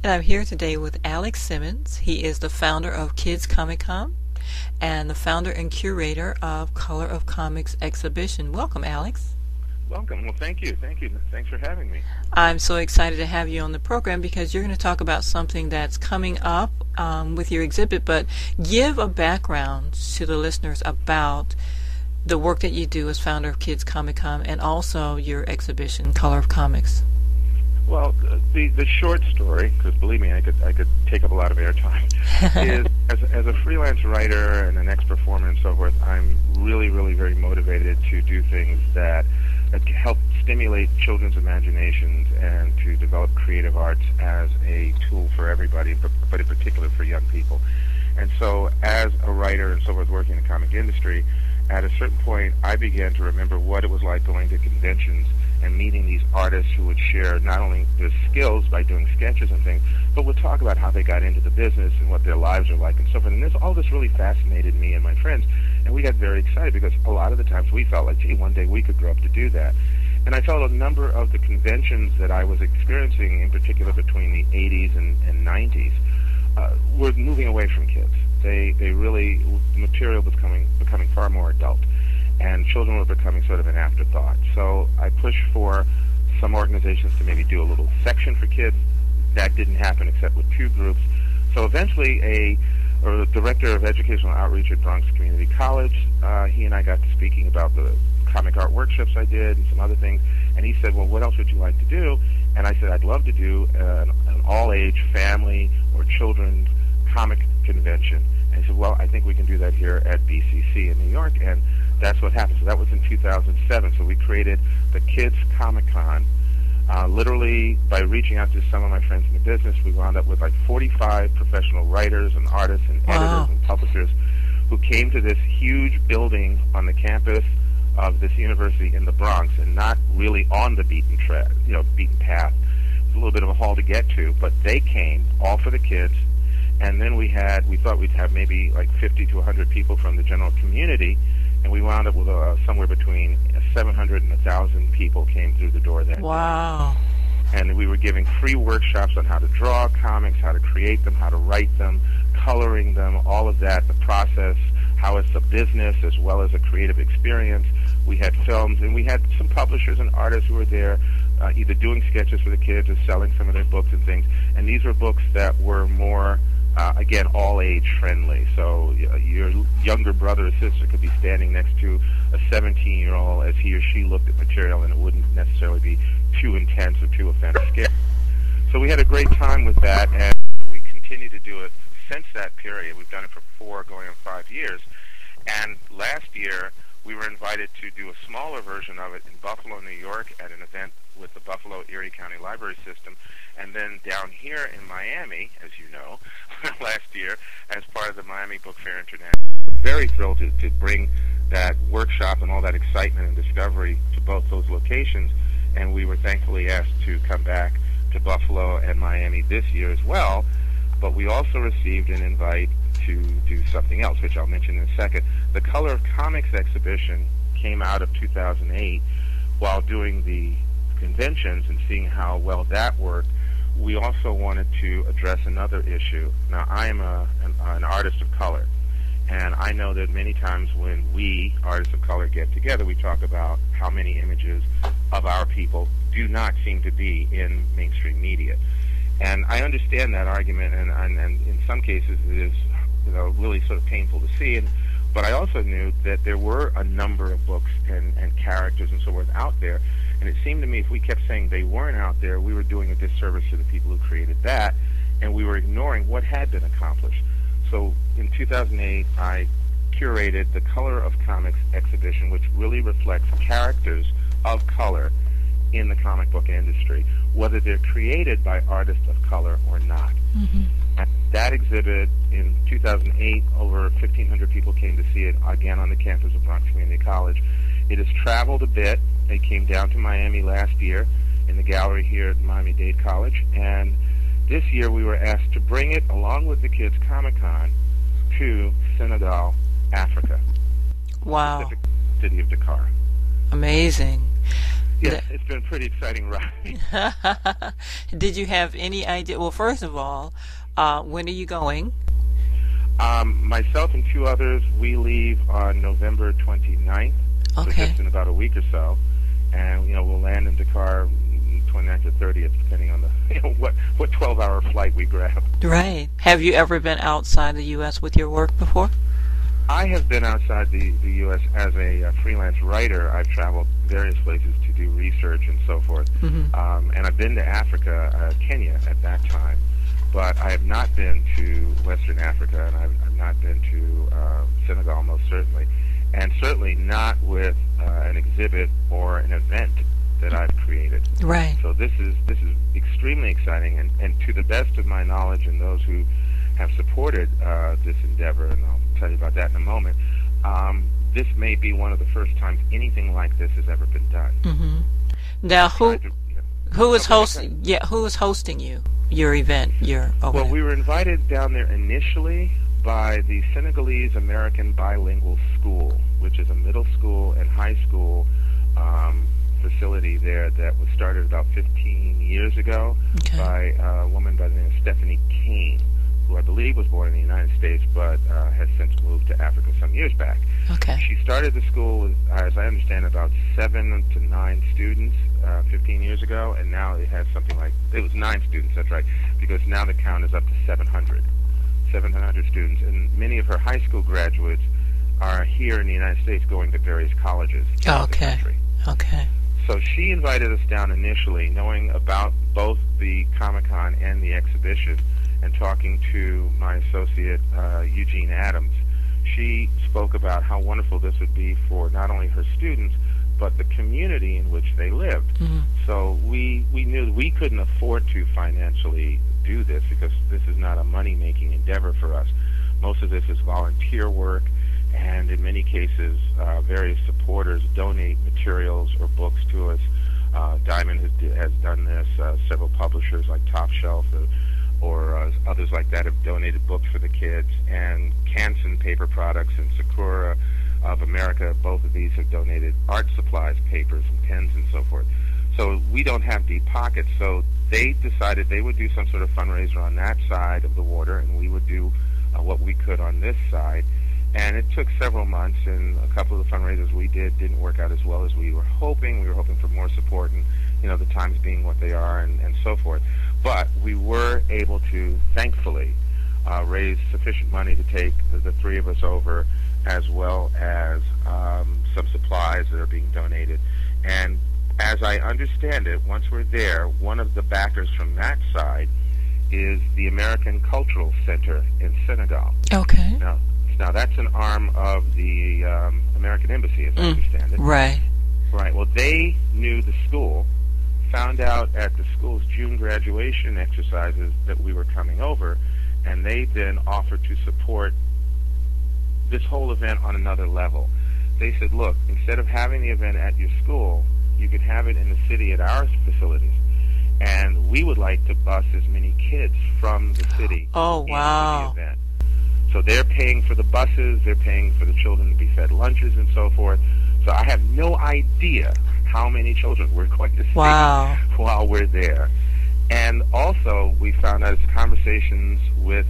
And I'm here today with Alex Simmons. He is the founder of Kids Comic Con and the founder and curator of Color of Comics exhibition. Welcome, Alex. Welcome. Well, thank you. Thanks for having me. I'm so excited to have you on the program because you're going to talk about something that's coming up with your exhibit, but give a background to the listeners about the work that you do as founder of Kids Comic Con and also your exhibition, Color of Comics. Well, the short story, because believe me, I could take up a lot of airtime, is as a freelance writer and an ex-performer and so forth, I'm really very motivated to do things that help stimulate children's imaginations and to develop creative arts as a tool for everybody, but in particular for young people. And so as a writer and so forth working in the comic industry, at a certain point I began to remember what it was like going to conventions and meeting these artists who would share not only their skills by doing sketches and things, but would talk about how they got into the business and what their lives are like and so forth. And all this really fascinated me and my friends, and we got very excited because a lot of the times we felt like, gee, one day we could grow up to do that. And I felt a number of the conventions that I was experiencing, in particular between the 80s and 90s, were moving away from kids. They really, the material was becoming far more adult, and children were becoming sort of an afterthought. So I pushed for some organizations to maybe do a little section for kids. That didn't happen except with two groups. So eventually the director of educational outreach at Bronx Community College, he and I got to speaking about the comic art workshops I did and some other things, and he said, well, what else would you like to do? And I said, I'd love to do an all-age family or children's comic convention. And he said, well, I think we can do that here at BCC in New York, and that's what happened. So that was in 2007. So we created the Kids Comic Con. Literally, by reaching out to some of my friends in the business, we wound up with like 45 professional writers and artists and editors and publishers who came to this huge building on the campus of this university in the Bronx, and not really on the beaten path. It was a little bit of a haul to get to, but they came all for the kids. And then we thought we'd have maybe like 50 to 100 people from the general community, and we wound up with somewhere between 700 and 1,000 people came through the door that Wow. day. And we were giving free workshops on how to draw comics, how to create them, how to write them, coloring them, all of that, the process, how it's a business as well as a creative experience. We had films, and we had some publishers and artists who were there either doing sketches for the kids or selling some of their books and things. And these were books that were more again, all-age friendly. So your younger brother or sister could be standing next to a 17-year-old as he or she looked at material, and it wouldn't necessarily be too intense or too offensive. So we had a great time with that, and we continue to do it since that period. We've done it for 4 going on 5 years. And last year, we were invited to do a smaller version of it in Buffalo, New York, at an event with the Buffalo Erie County Library System, and then down here in Miami, as you know, last year, as part of the Miami Book Fair International. Very thrilled to bring that workshop and all that excitement and discovery to both those locations, and we were thankfully asked to come back to Buffalo and Miami this year as well, but we also received an invite to do something else, which I'll mention in a second. The Color of Comics exhibition came out of 2008. While doing the conventions and seeing how well that worked, we also wanted to address another issue. Now, I am an artist of color, and I know that many times when we, artists of color, get together, we talk about how many images of our people do not seem to be in mainstream media. And I understand that argument, and in some cases it is really sort of painful to see. But I also knew that there were a number of books and characters and so forth out there, and it seemed to me if we kept saying they weren't out there, we were doing a disservice to the people who created that, and we were ignoring what had been accomplished. So in 2008, I curated the Color of Comics exhibition, which really reflects characters of color in the comic book industry, whether they're created by artists of color or not. Mm-hmm. And that exhibit in 2008, over 1,500 people came to see it, again on the campus of Bronx Community College. It has traveled a bit. It came down to Miami last year in the gallery here at Miami-Dade College, and this year we were asked to bring it, along with the Kids Comic Con, to Senegal, Africa. Wow. The city of Dakar. Amazing. Yes, it's been a pretty exciting ride. Did you have any idea? Well, first of all, when are you going? Myself and two others, we leave on November 29th, so Okay. just in about a week or so, and we'll land in Dakar 29th or 30th, depending on the what 12-hour flight we grab. Right. Have you ever been outside the U.S. with your work before? I have been outside the U.S. as a freelance writer. I've traveled various places to do research and so forth, and I've been to Africa, Kenya at that time, but I have not been to Western Africa, and I've not been to Senegal, most certainly, and certainly not with an exhibit or an event that I've created. Right. So this is extremely exciting, and to the best of my knowledge, and those who have supported this endeavor, and I'll tell you about that in a moment, this may be one of the first times anything like this has ever been done. Mm-hmm. Now, who is hosting? Yeah, who is hosting you? Your event? Well, we were invited down there initially by the Senegalese American Bilingual School, which is a middle school and high school facility there that was started about 15 years ago by a woman by the name of Stephanie Kane, who I believe was born in the United States but has since moved to Africa some years back. Okay. She started the school with, as I understand, about 7 to 9 students 15 years ago, and now it has something like, it was 9 students, that's right, because now the count is up to 700 students, and many of her high school graduates are here in the United States going to various colleges throughout the country. Okay. So she invited us down initially, knowing about both the Comic-Con and the exhibition, and talking to my associate, Eugene Adams. She spoke about how wonderful this would be for not only her students, but the community in which they lived. Mm-hmm. So we knew that we couldn't afford to financially do this, because this is not a money-making endeavor for us. Most of this is volunteer work, and in many cases, various supporters donate materials or books to us. Diamond has done this. Several publishers like Top Shelf or others like that have donated books for the kids. And Canson Paper Products and Sakura of America, both of these have donated art supplies, papers, and pens, and so forth. So we don't have deep pockets. So they decided they would do some sort of fundraiser on that side of the water, and we would do what we could on this side. And it took several months, and a couple of the fundraisers we did didn't work out as well as we were hoping. We were hoping for more support, and the times being what they are, and so forth. But we were able to, thankfully, raise sufficient money to take the three of us over, as well as some supplies that are being donated. And as I understand it, once we're there, one of the backers from that side is the American Cultural Center in Senegal. Okay. Now that's an arm of the American Embassy, as I understand it. Right. Right. Well, they knew the school, found out at the school's June graduation exercises that we were coming over, and they then offered to support this whole event on another level. They said, look, instead of having the event at your school, you could have it in the city at our facilities, and we would like to bus as many kids from the city into the event. So they're paying for the buses, they're paying for the children to be fed lunches and so forth. So I have no idea how many children we're going to see while we're there. And also, we found out as conversations with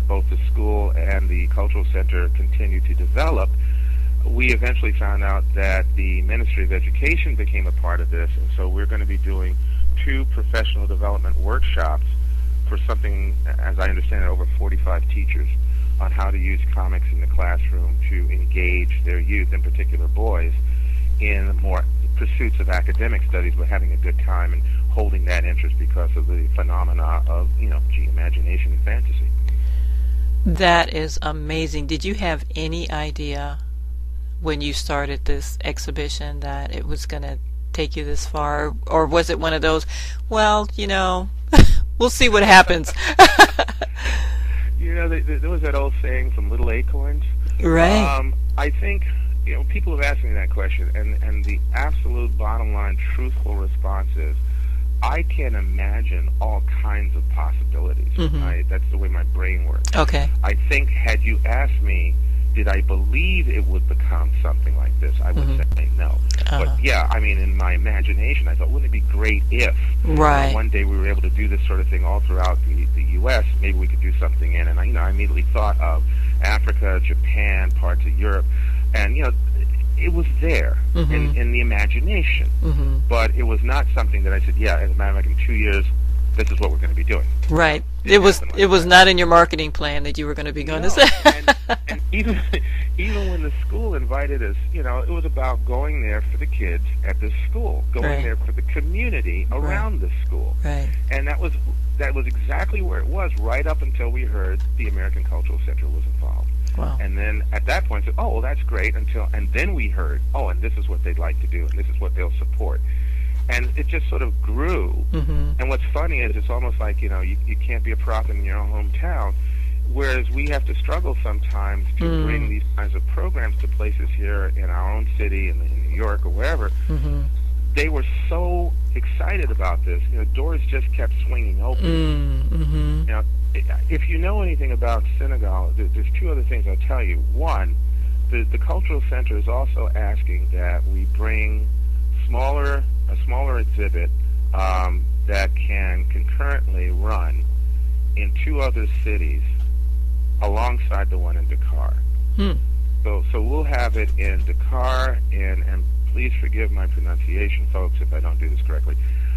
both the school and the cultural center continue to develop, we eventually found out that the Ministry of Education became a part of this, and so we're going to be doing 2 professional development workshops for something, as I understand it, over 45 teachers, on how to use comics in the classroom to engage their youth, in particular boys, in more pursuits of academic studies, but having a good time and holding that interest because of the phenomena of, imagination and fantasy. That is amazing. Did you have any idea when you started this exhibition that it was going to take you this far? Or was it one of those, well, we'll see what happens? There was that old saying from Little Acorns. Right. I think, people have asked me that question, and the absolute bottom line truthful response is, I can imagine all kinds of possibilities. That's the way my brain works. Okay. I think had you asked me did I believe it would become something like this? I would say no. But yeah, I mean, in my imagination, I thought, wouldn't it be great if one day we were able to do this sort of thing all throughout the U.S. Maybe we could do something in, and I immediately thought of Africa, Japan, parts of Europe, and it was there in the imagination, but it was not something that I said, yeah, as a matter of fact, in 2 years, this is what we're going to be doing. Right. It was not in your marketing plan that you were going to be going to say. and even when the school invited us, it was about going there for the kids at the school, going there for the community around the school. Right. And that was exactly where it was right up until we heard the American Cultural Center was involved. Wow. And then at that point, said, oh, well, that's great. And then we heard, oh, and this is what they'd like to do, and this is what they'll support. And it just sort of grew. And what's funny is it's almost like, you can't be a prophet in your own hometown, whereas we have to struggle sometimes to bring these kinds of programs to places here in our own city, in New York or wherever. They were so excited about this. Doors just kept swinging open. If you know anything about Senegal, there's two other things I'll tell you. One, the Cultural Center is also asking that we bring a smaller exhibit that can concurrently run in two other cities alongside the one in Dakar. So we'll have it in Dakar, and please forgive my pronunciation, folks, if I don't do this correctly.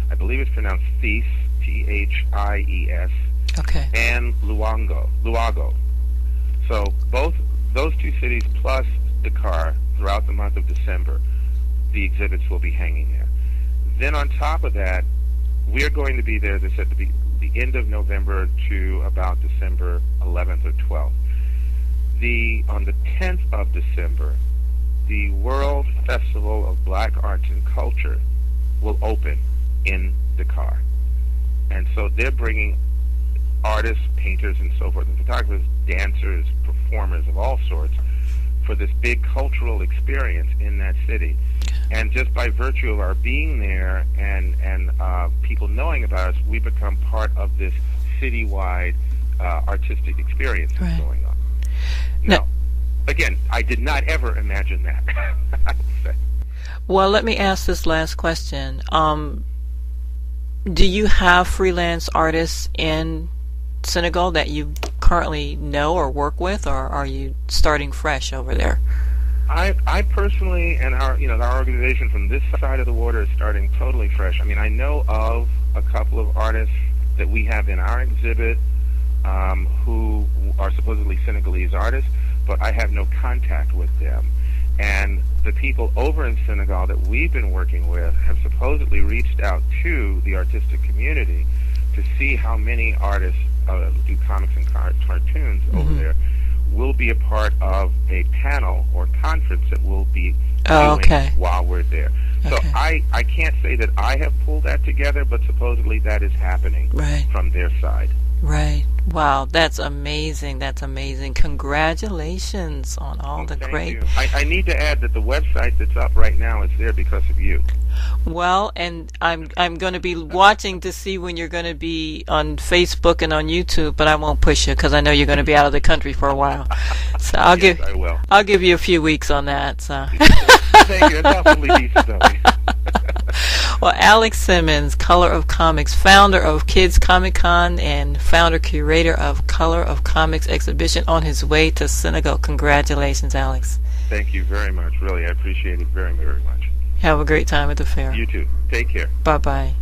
I believe it's pronounced Thies, Thies, and Luago. So both those two cities plus Dakar throughout the month of December, the exhibits will be hanging there. Then on top of that, we're going to be there, as I said, the end of November to about December 11th or 12th. On the 10th of December, the World Festival of Black Arts and Culture will open in Dakar. And so they're bringing artists, painters, and so forth, and photographers, dancers, performers of all sorts for this big cultural experience in that city. And just by virtue of our being there and people knowing about us, we become part of this citywide artistic experience that's going on. Now, again, I did not ever imagine that. I would say. Well, let me ask this last question. Do you have freelance artists in Senegal that you currently know or work with, or are you starting fresh over there? I personally, and our organization from this side of the water is starting totally fresh. I mean, I know of a couple of artists that we have in our exhibit who are supposedly Senegalese artists, but I have no contact with them. And the people over in Senegal that we've been working with have supposedly reached out to the artistic community to see how many artists do comics and cartoons over there will be a part of a panel or conference that we'll be doing while we're there. So I can't say that I have pulled that together, but supposedly that is happening from their side. Right. Wow, that's amazing. That's amazing. Congratulations on all the great... You. I need to add that the website that's up right now is there because of you. Well, and I'm going to be watching to see when you're going to be on Facebook and on YouTube, but I won't push you because I know you're going to be out of the country for a while. So I'll give you a few weeks on that. So. Thank you. That's awfully decent of me. Well, Alex Simmons, Color of Comics, founder of Kids Comic Con and founder-curator of Color of Comics exhibition, on his way to Senegal. Congratulations, Alex. Thank you very much. Really, I appreciate it very, very much. Have a great time at the fair. You too. Take care. Bye-bye.